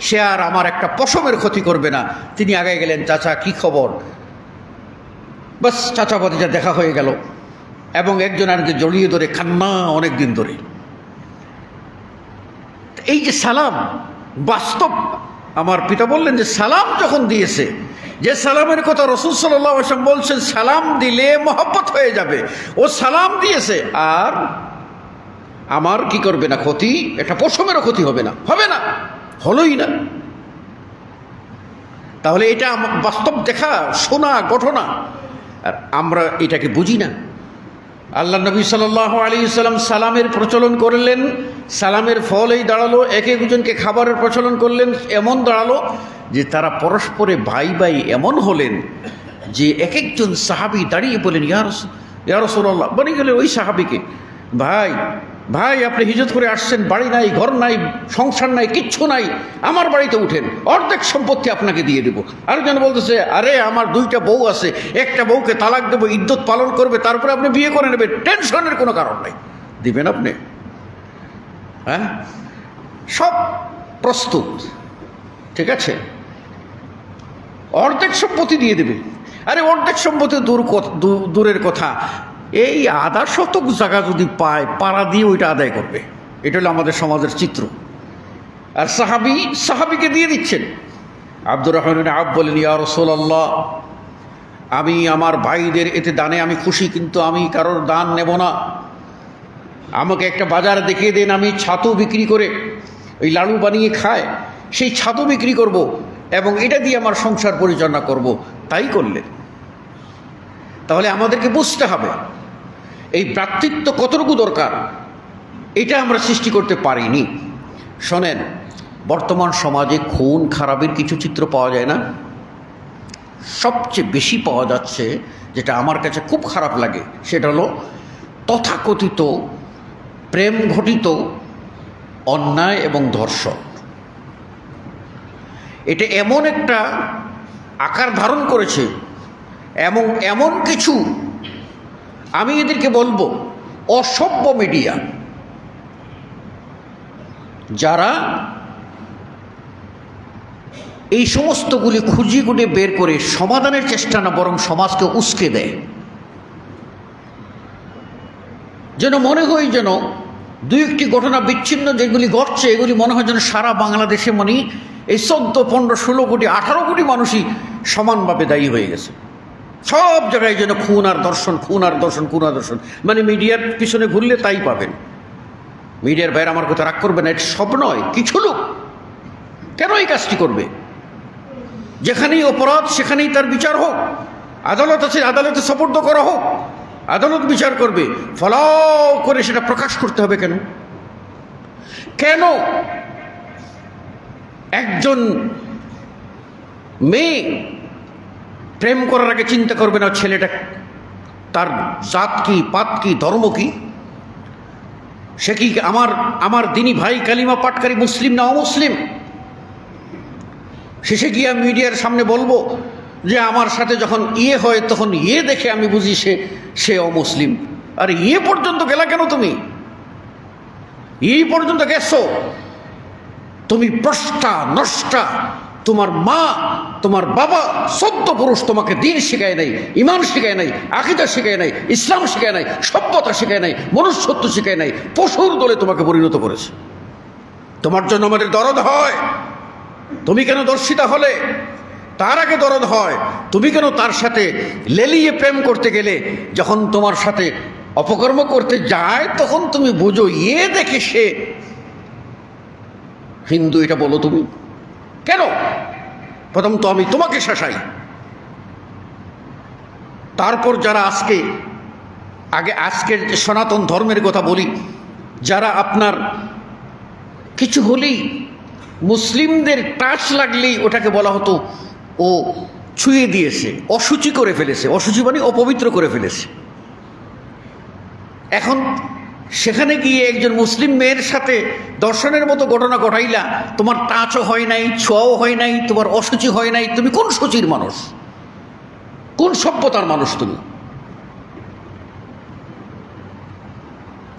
Speaker 1: সে আর আমার একটা পশমের ক্ষতি করবে না। তিনি আগে গেলেন, চাচা কি খবর? বাস চাচা ভাতিজা দেখা হয়ে গেল এবং একজন আরেককে জড়িয়ে ধরে কান্না অনেক দিন ধরে। এই যে সালাম, বাস্তব আমার পিতা বললেন যে সালাম যখন দিয়েছে, যে সালামের কথা রাসূল সাল্লাল্লাহু আলাইহি ওয়াসাল্লাম বলছেন সালাম দিলে মহব্বত হয়ে যাবে, ও সালাম দিয়েছে আর আমার কি করবে না ক্ষতি, এটা পশমেরও ক্ষতি হবে না, হবে না, হলোই না। তাহলে এটা বাস্তব দেখা শোনা ঘটনা, আর আমরা এটাকে বুঝি না। আল্লাহ নবী সাল্লাল্লাহু আলাইহি ওয়াসাল্লাম সালামের প্রচলন করলেন, সালামের ফল এই দাঁড়ালো, এক একজনকে খাবারের প্রচলন করলেন, এমন দাঁড়ালো যে তারা পরস্পরে ভাই ভাই এমন হলেন যে এক একজন সাহাবী দাঁড়িয়ে বলেন, ইয়া রাসূলুল্লাহ, বলে গেলেন ওই সাহাবীকে, ভাই ভাই আপনি হিজরত করে আসছেন, বাড়ি নাই, ঘর নাই, সংসার নাই, কিচ্ছু নাই, আমার বাড়িতে উঠেন, অর্ধেক সম্পত্তি আপনাকে দিয়ে দেবো। আরেকজন বলতেছে, আরে আমার দুইটা বউ আছে, একটা বউকে তালাক দেবো, ইদ্যত পালন করবে, তারপরে আপনি বিয়ে করে নেবেন, টেনশনের কোনো কারণ নাই, দিবেন আপনি? হ্যাঁ, সব প্রস্তুত, ঠিক আছে, অর্ধেক সম্পত্তি দিয়ে দেবে। আরে অর্ধেক সম্পত্তি দূরের কথা, এই আধা শতক জায়গা যদি পায়, পাড়া দিয়ে ওইটা আদায় করবে। এটা হলো আমাদের সমাজের চিত্র। আর সাহাবীকে দিয়ে দিচ্ছেন। আব্দুর রহমান আব বলেন, ইয়া রাসূলুল্লাহ, আমি আমার ভাইদের এতে দানে আমি খুশি, কিন্তু আমি কারোর দান নেব না। আমাকে একটা বাজার দেখিয়ে দেন, আমি ছাতু বিক্রি করে ওই লাড়ু বানিয়ে খায়, সেই ছাতু বিক্রি করব এবং এটা দিয়ে আমার সংসার পরিচালনা করব। তাই করলেন। তাহলে আমাদেরকে বুঝতে হবে এই ভ্রাতৃত্ব কতটুকু দরকার, এটা আমরা সৃষ্টি করতে পারিনি। শোনেন, বর্তমান সমাজে খুন খারাপের কিছু চিত্র পাওয়া যায় না? সবচেয়ে বেশি পাওয়া যাচ্ছে, যেটা আমার কাছে খুব খারাপ লাগে, সেটা হলো তথাকথিত প্রেম ঘটিত অন্যায় এবং ধর্ষণ। এটা এমন একটা আকার ধারণ করেছে এবং এমন কিছু, আমি এদেরকে বলবো অসভ্য মিডিয়া, যারা এই সমস্তগুলি খুঁজে খুঁজে বের করে সমাধানের চেষ্টা না, বরং সমাজকে উস্কে দেয়। যেন মনে হয় যেন দুই একটি ঘটনা বিচ্ছিন্ন যেগুলি ঘটছে, এগুলি মনে হয় যেন সারা বাংলাদেশে মানে এই 14, 15, 16 কোটি, 18 কোটি মানুষই সমানভাবে দায়ী হয়ে গেছে। সব জায়গায় যেন খুন আর দর্শন, খুন আর দর্শন, খুন আর দর্শন, মানে মিডিয়ার পিছনে ঘুরলে তাই পাবেন। মিডিয়ার বাইরে আমার কথা রাগ করবে না, এটা সব নয়, কিছু লোক কেন এই কাজটি করবে? যেখানেই অপরাধ সেখানেই তার বিচার হোক, আদালত আছে, আদালতে সোপর্দ করা হোক, আদালত বিচার করবে। ফলাও করে সেটা প্রকাশ করতে হবে কেন? কেন একজন মেয়ে প্রেম করার আগে চিন্তা করবে না ছেলেটা তার জাত কি, পাত কি, ধর্ম কি, সে কি আমার দিনী ভাই কালিমা পাঠকারী মুসলিম না অমুসলিম? শেষে গিয়ে আমি মিডিয়ার সামনে বলবো যে আমার সাথে যখন ইয়ে হয় তখন ইয়ে দেখে আমি বুঝি সে অমুসলিম। আর ইয়ে পর্যন্ত গেলা কেন তুমি? এই পর্যন্ত গেছো তুমি, প্রষ্টা নষ্টা। তোমার মা, তোমার বাবা, 14 পুরুষ তোমাকে দিন শেখায় নাই, ইমান শেখায় নাই, আকীদা শেখায় নাই, ইসলাম শেখায় নাই, সভ্যতা শেখায় নাই, মনুষ্যত্ব শেখায় নাই, পশুর দলে তোমাকে পরিণত করেছে। তোমার জন্য আমাদের দরদ হয়। তুমি কেন দর্শিতা হলে? তার আগে দরদ হয়। তুমি কেন তার সাথে লেলিয়ে প্রেম করতে গেলে, যখন তোমার সাথে অপকর্ম করতে যায় তখন তুমি বুঝো ইয়ে দেখে সে হিন্দু, এটা বলো তুমি কেন? প্রথম তো আমি তোমাকে শাসাই, তারপর যারা আজকে আগে আজকের যে সনাতন ধর্মের কথা বলি, যারা আপনার কিছু হলেই মুসলিমদের টাচ লাগলেই ওটাকে বলা হতো ও ছুঁয়ে দিয়েছে, অশুচি করে ফেলেছে, অশুচি মানে অপবিত্র করে ফেলেছে। এখন সেখানে গিয়ে একজন মুসলিম মেয়ের সাথে দর্শনের মতো ঘটনা ঘটাইলা, তোমার টাচও হয় নাই, ছোঁয়াও হয় নাই, তোমার অশুচি হয় নাই, তুমি কোন সূচির মানুষ, কোন সভ্যতার মানুষ তুমি?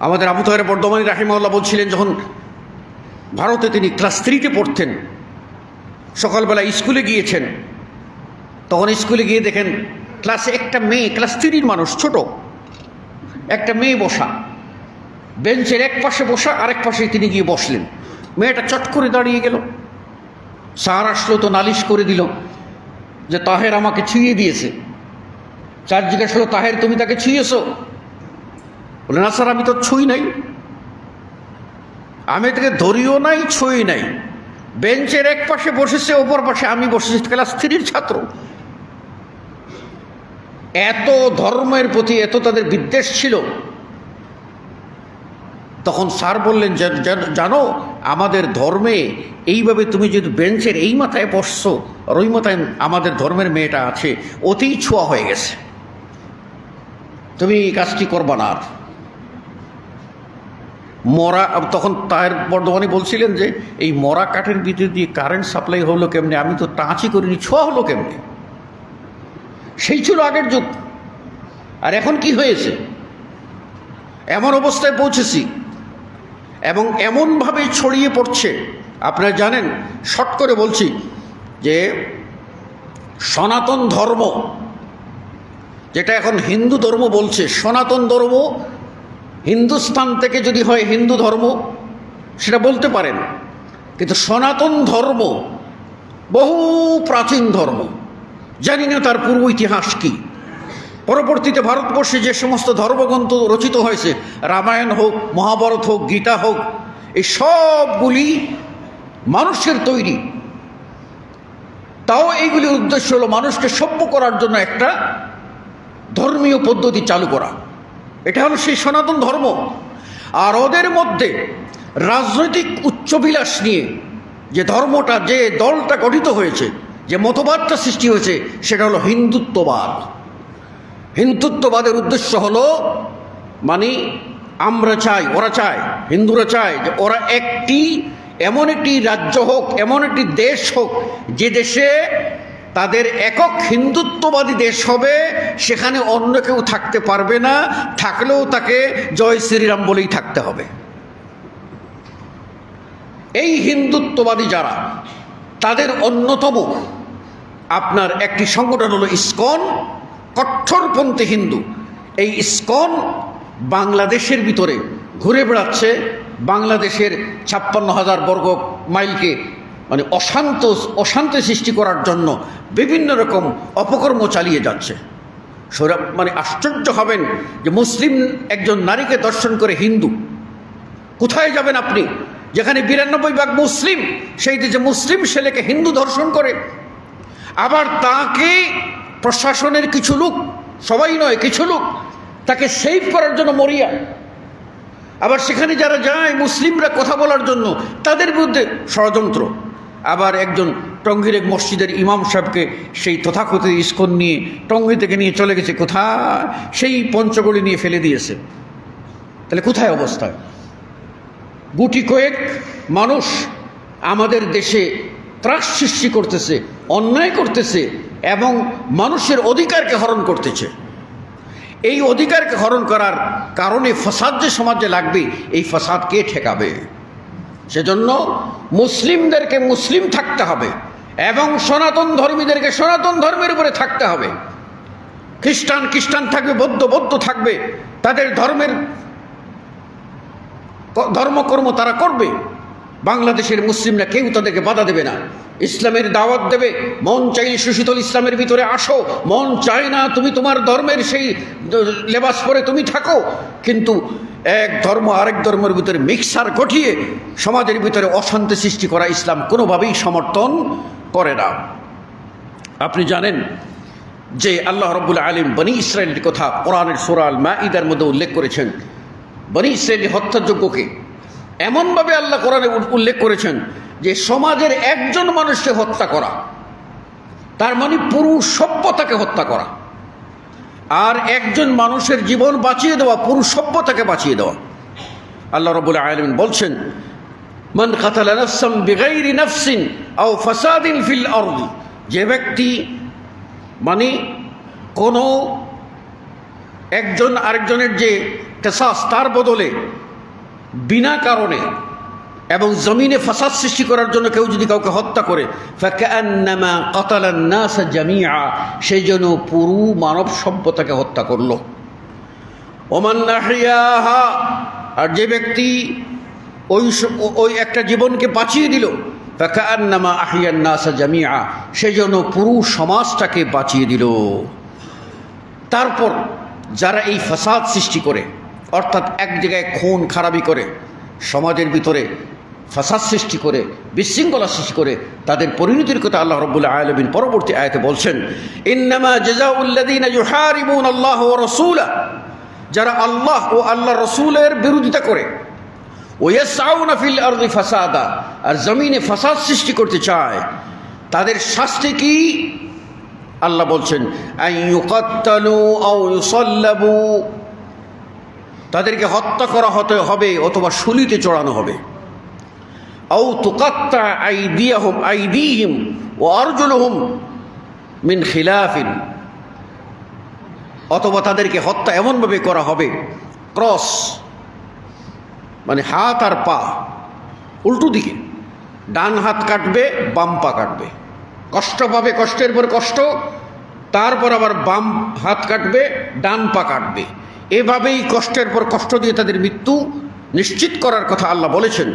Speaker 1: আমাদের আবু তাহের বর্ধমানী রাহিমাহুল্লাহ বলছিলেন, যখন ভারতে তিনি ক্লাস 3-তে পড়তেন, সকালবেলা স্কুলে গিয়েছেন, তখন স্কুলে গিয়ে দেখেন ক্লাসে একটা মেয়ে, ক্লাস 3-র মানুষ, ছোট একটা মেয়ে বসা, বেঞ্চের এক পাশে বসা, আরেক পাশে তিনি গিয়ে বসলেন। মেয়েটা চট করে দাঁড়িয়ে গেল। স্যার আসলো তো নালিশ করে দিল যে তাহের আমাকে ছুঁয়ে দিয়েছে। স্যার জিজ্ঞাসা হলো, তাহের তুমি তাকে ছুঁয়েছো? বলে, না স্যার, আমি তো ছুঁই নাই, আমি তাকে ধরিও নাই, ছুঁই নাই। বেঞ্চের এক পাশে বসেছে, অপর পাশে আমি বসেছি, ক্লাস 3-র ছাত্র। এত ধর্মের প্রতি এত তাদের বিদ্বেষ ছিল। তখন স্যার বললেন, জানো আমাদের ধর্মে এইভাবে তুমি যদি বেঞ্চের এই মাথায় বসছো আর ওই মাথায় আমাদের ধর্মের মেয়েটা আছে, অতি ছোঁয়া হয়ে গেছে, তুমি এই কাজটি করবা না। আর মরা, তখন তাহের বর্ধমানী বলছিলেন যে এই মরা কাঠের ভিতর দিয়ে কারেন্ট সাপ্লাই হলো কেমনে, আমি তো টাচই করিনি, ছোঁয়া হলো কেমনে? সেই ছিল আগের যুগ। আর এখন কি হয়েছে? এমন অবস্থায় পৌঁছেছি এবং এমনভাবে ছড়িয়ে পড়ছে। আপনারা জানেন, শর্ট করে বলছি যে সনাতন ধর্ম, যেটা এখন হিন্দু ধর্ম বলছে, সনাতন ধর্ম হিন্দুস্তান থেকে যদি হয় হিন্দু ধর্ম সেটা বলতে পারেন, কিন্তু সনাতন ধর্ম বহু প্রাচীন ধর্ম, জানি না তার পূর্ব ইতিহাস কি। পরবর্তীতে ভারতবর্ষে যে সমস্ত ধর্মগ্রন্থ রচিত হয়েছে, রামায়ণ হোক, মহাভারত হোক, গীতা হোক, এই সবগুলি মানুষের তৈরি। তাও এইগুলির উদ্দেশ্য হলো মানুষকে সভ্য করার জন্য একটা ধর্মীয় পদ্ধতি চালু করা। এটা হলো সেই সনাতন ধর্ম। আর ওদের মধ্যে রাজনৈতিক উচ্চাভিলাষ নিয়ে যে ধর্মটা, যে দলটা গঠিত হয়েছে, যে মতবাদটা সৃষ্টি হয়েছে, সেটা হলো হিন্দুত্ববাদ। হিন্দুত্ববাদের উদ্দেশ্য হলো, মানে আমরা চাই, ওরা চায়, হিন্দুরা চায় যে ওরা এমন একটি রাজ্য হোক, এমন একটি দেশ হোক, যে দেশে তাদের একক হিন্দুত্ববাদী দেশ হবে, সেখানে অন্য কেউ থাকতে পারবে না, থাকলেও তাকে জয় শ্রীরাম বলেই থাকতে হবে। এই হিন্দুত্ববাদী যারা, তাদের অন্যতম আপনার একটি সংগঠন হলো ইসকন, কট্টরপন্থী হিন্দু। এই ইসকন বাংলাদেশের ভিতরে ঘুরে বেড়াচ্ছে, বাংলাদেশের 56,000 বর্গ মাইলকে মানে অশান্তি সৃষ্টি করার জন্য বিভিন্ন রকম অপকর্ম চালিয়ে যাচ্ছে। মানে আশ্চর্য হবেন যে মুসলিম একজন নারীকে দর্শন করে হিন্দু। কোথায় যাবেন আপনি যেখানে 92% মুসলিম, সেই যে মুসলিম ছেলেকে হিন্দু ধর্ষণ করে, আবার তাকে প্রশাসনের কিছু লোক, সবাই নয় কিছু লোক, তাকে সেভ করার জন্য মরিয়া। আবার সেখানে যারা যায় মুসলিমরা কথা বলার জন্য, তাদের বিরুদ্ধে ষড়যন্ত্র। আবার একজন টঙ্গীর এক মসজিদের ইমাম সাহেবকে সেই তথাকথিত ইসকন নিয়ে টঙ্গী থেকে নিয়ে চলে গেছে কোথায়, সেই পঞ্চগড়ে নিয়ে ফেলে দিয়েছে। তাহলে কোথায় অবস্থা? গুটি কয়েক মানুষ আমাদের দেশে ত্রাস সৃষ্টি করতেছে, অন্যায় করতেছে এবং মানুষের অধিকারকে হরণ করতেছে। এই অধিকারকে হরণ করার কারণে ফাসাদ যে সমাজে লাগবে, এই ফাসাদ কে ঠেকাবে? সেজন্য মুসলিমদেরকে মুসলিম থাকতে হবে এবং সনাতন ধর্মীদেরকে সনাতন ধর্মের উপরে থাকতে হবে। খ্রিস্টান থাকবে, বৌদ্ধ থাকবে, তাদের ধর্মকর্ম তারা করবে। বাংলাদেশের মুসলিমরা কেউ তাদেরকে বাধা দেবে না, ইসলামের দাওয়াত দেবে। মন চাইলে সুশীতল ইসলামের ভিতরে আসো, মন চায় না তুমি তোমার ধর্মের সেই লেবাস পরে তুমি থাকো, কিন্তু এক ধর্ম আরেক ধর্মের ভিতরে মিক্সার ঘটিয়ে সমাজের ভিতরে অশান্তি সৃষ্টি করা ইসলাম কোনোভাবেই সমর্থন করে না। আপনি জানেন যে আল্লাহ রাব্বুল আলামিন বনি ইসরায়েলের কথা কোরআনের সূরা আল মাঈদার মধ্যে উল্লেখ করেছেন। বনি ইসরায়েলি হত্যাযোগ্যকে এমনভাবে আল্লাহ কোরআনে উল্লেখ করেছেন যে সমাজের একজন মানুষকে হত্যা করা তার মানে পুরো সভ্যতাকে হত্যা করা, আর একজন মানুষের জীবন বাঁচিয়ে দেওয়া পুরো সভ্যতাকে বাঁচিয়ে দেওয়া। আল্লাহ রাব্বুল আলামিন বলছেন, মান কাতালা নাফসান বিগাইরি নাফসিন আও ফাসাদিন ফিল আরদি, যে ব্যক্তি মানে কোনো একজন আরেকজনের যে কিসাস তার বদলে বিনা কারণে এবং জমিনে ফাসাদ সৃষ্টি করার জন্য কেউ যদি কাউকে হত্যা করে, ফাকান্নামা কাতালান নাস জামিআ, সেই জন্য পুরো মানব সভ্যতাকে হত্যা করলো। ওমান আহইয়াহা, আর যে ব্যক্তি ওই একটা জীবনকে বাঁচিয়ে দিল, ফাকান্নামা আহইয়ান নাস জামিআ, সেই জন্য পুরো সমাজটাকে বাঁচিয়ে দিল। তারপর যারা এই ফাসাদ সৃষ্টি করে, অর্থাৎ এক জায়গায় খুন খারাপি করে, সমাজের ভিতরে ফাসাদ সৃষ্টি করে, বিশৃঙ্খলা সৃষ্টি করে, তাদের পরিণতির কথা আল্লাহ রাব্বুল আলামিন পরবর্তী আয়াতে বলছেন, ইন্নামা জাযাউল্লাযীনা ইউহারিবুনাল্লাহ ওয়া রাসূলা, যারা আল্লাহ ও আল্লাহ রসুলের বিরোধিতা করে, ওয়ায়াসআউনা ফিল আরদি ফাসাদা, আর জমিনে ফাসাদ সৃষ্টি করতে চায়, তাদের শাস্তি কি? আল্লাহ বলছেন, আইয়ুকাত্তালু আও ইউসাল্লাবু, তাদেরকে হত্যা করা হতে হবে অথবা শুলিতে চড়ানো হবে। আও তুকাত্তা আইদিহিম ওয়া আরজুলুহুম মিন খিলাফিন, অথবা তাদেরকে হত্যা এমনভাবে করা হবে, ক্রস মানে হাত আর পা উল্টো দিকে, ডান হাত কাটবে বাম পা কাটবে, কষ্ট পাবে, কষ্টের পর কষ্ট, তারপর আবার বাম হাত কাটবে ডান পা কাটবে, এভাবেই কষ্টের পর কষ্ট দিয়ে তাদের মৃত্যু নিশ্চিত করার কথা আল্লাহ বলেছেন।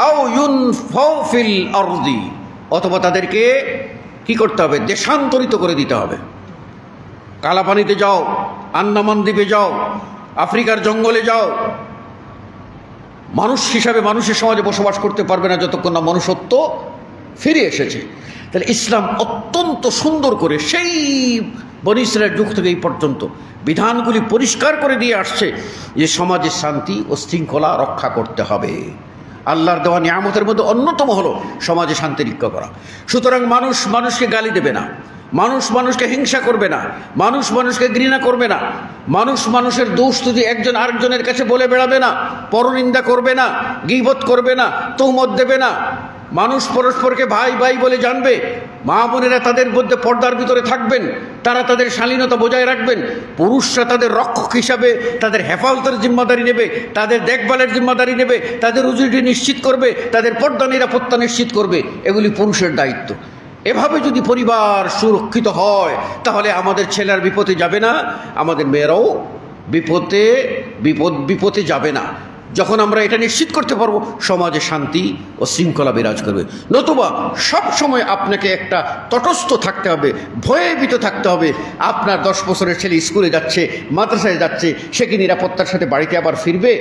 Speaker 1: আও ইউনফাউ ফিল আরদি, অথবা তাদেরকে কি করতে হবে? দেশান্তরিত করে দিতে হবে। কালাপানিতে যাও, আন্দামান দ্বীপে যাও, আফ্রিকার জঙ্গলে যাও, মানুষ হিসাবে মানুষের সমাজে বসবাস করতে পারবে না যতক্ষণ না মনুষ্যত্ব ফিরে এসেছে। তাহলে ইসলাম অত্যন্ত সুন্দর করে সেই বনী ইসরায়েলের যুগ থেকে এই পর্যন্ত বিধানগুলি পরিষ্কার করে দিয়ে আসছে যে সমাজের শান্তি ও শৃঙ্খলা রক্ষা করতে হবে। আল্লাহর দেওয়া নিয়ামতের মধ্যে অন্যতম হলো সমাজে শান্তি রক্ষা করা। সুতরাং মানুষ মানুষকে গালি দেবে না, মানুষ মানুষকে হিংসা করবে না, মানুষ মানুষকে ঘৃণা করবে না, মানুষ মানুষের দোষ যদি একজন আরেকজনের কাছে বলে বেড়াবে না, পরনিন্দা করবে না, গীবত করবে না, তহমত দেবে না, মানুষ পরস্পরকে ভাই ভাই বলে জানবে, মা বোনেরা তাদের মধ্যে পর্দার ভিতরে থাকবেন, তারা তাদের শালীনতা বজায় রাখবেন, পুরুষরা তাদের রক্ষক হিসাবে তাদের হেফাজতের জিম্মাদারি নেবে, তাদের দেখভালের জিম্মাদারি নেবে, তাদের রুজি নিশ্চিত করবে, তাদের পর্দা নিরাপত্তা নিশ্চিত করবে, এগুলি পুরুষের দায়িত্ব। এভাবে যদি পরিবার সুরক্ষিত হয় তাহলে আমাদের ছেলের বিপদে যাবে না, আমাদের মেয়েরাও বিপদে যাবে না। যখন আমরা এটা নিশ্চিত করতে পারবো সমাজে শান্তি ও শৃঙ্খলা বিরাজ করবে। নতুবা সব সময় আপনাকে একটা তটস্থ থাকতে হবে, ভয়ভীত থাকতে হবে। আপনার 10 বছরের ছেলে স্কুলে যাচ্ছে, মাদ্রাসায় যাচ্ছে, সে কি নিরাপত্তার সাথে বাড়িতে আবার ফিরবে?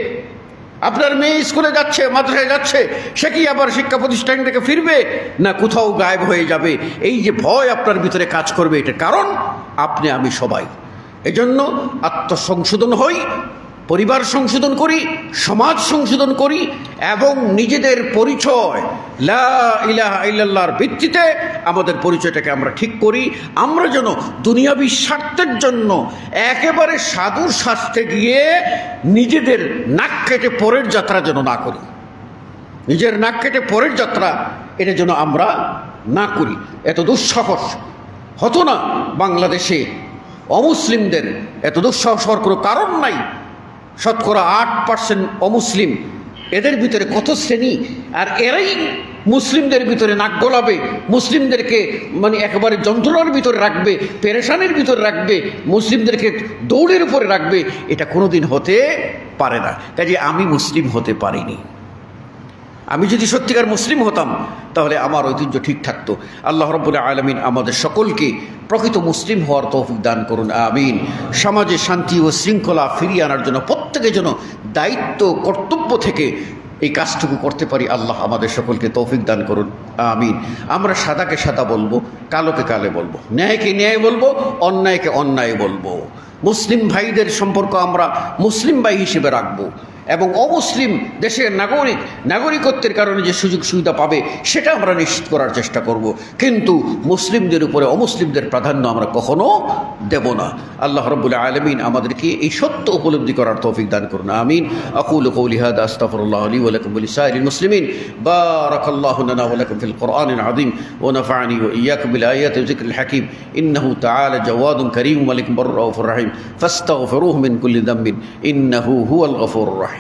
Speaker 1: আপনার মেয়ে স্কুলে যাচ্ছে, মাদ্রাসায় যাচ্ছে, সে কি আবার শিক্ষা প্রতিষ্ঠান থেকে ফিরবে, না কোথাও গায়েব হয়ে যাবে? এই যে ভয় আপনার ভিতরে কাজ করবে, এটার কারণ আপনি আমি সবাই। এজন্য আত্মসংশোধন হই, পরিবার সংশোধন করি, সমাজ সংশোধন করি এবং নিজেদের পরিচয় লা ইলাহা ইল্লাল্লাহর ভিত্তিতে আমাদের পরিচয়টাকে আমরা ঠিক করি। আমরা যেন দুনিয়াবী স্বার্থের জন্য একেবারে সাধুর স্বার্থে গিয়ে নিজেদের নাক কেটে পরের যাত্রা যেন না করি, নিজের নাক কেটে পরের যাত্রা এটা যেন আমরা না করি। এত দুঃসাহস হতো না বাংলাদেশে অমুসলিমদের, এত দুঃসাহস হওয়ার কোনো কারণ নাই। শতকরা 8% অমুসলিম, এদের ভিতরে কত শ্রেণী, আর এরাই মুসলিমদের ভিতরে নাক গলাবে, মুসলিমদেরকে মানে একেবারে যন্ত্রণার ভিতরে রাখবে, পেরেশানির ভিতরে রাখবে, মুসলিমদেরকে দৌড়ের উপরে রাখবে। এটা কোনোদিন হতে পারে না। কাজে আমি মুসলিম হতে পারিনি। আমি যদি সত্যিকার মুসলিম হতাম তাহলে আমার ঐতিহ্য ঠিক থাকতো। আল্লাহ রাব্বুল আলামিন আমাদের সকলকে প্রকৃত মুসলিম হওয়ার তৌফিক দান করুন, আমিন। সমাজে শান্তি ও শৃঙ্খলা ফিরিয়ে আনার জন্য প্রত্যেকের জন্য দায়িত্ব কর্তব্য থেকে এই কাজটুকু করতে পারি। আল্লাহ আমাদের সকলকে তৌফিক দান করুন, আমিন। আমরা সাদাকে সাদা বলবো, কালোকে কালো বলবো, ন্যায়কে ন্যায় বলবো, অন্যায়কে অন্যায় বলবো। মুসলিম ভাইদের সম্পর্ক আমরা মুসলিম ভাই হিসেবে রাখবো, এবং অমুসলিম দেশের নাগরিকত্বের কারণে যে সুযোগ সুবিধা পাবে সেটা আমরা নিশ্চিত করার চেষ্টা করব, কিন্তু মুসলিমদের উপরে অমুসলিমদের প্রাধান্য আমরা কখনো দেব না। আল্লাহ রাব্বুল আলামিন আমাদেরকে এই সত্য উপলব্ধি করার তৌফিক দান করুন, আমিন। আকুলু কওলি হাযা আস্তাগফিরুল্লাহ লি ওয়া লাকুম ওয়া লিসাইরিল মুসলিমিন। বারাকাল্লাহু লানা ওয়া লাকুম ফিল কুরআনিল আযীম ওয়া নাফা'নি ওয়া ইয়্যাকুম বিল আয়াতি ওয়া যিকরিল হাকীম। ইন্নাহু তাআলা জাওয়াদুন কারীম মালিকুম রাউফুর রাহিম ফাস্তাগফিরুহু মিন কুল্লি যামবিন ইন্নাহু হুয়াল গফুরুর রাহিম।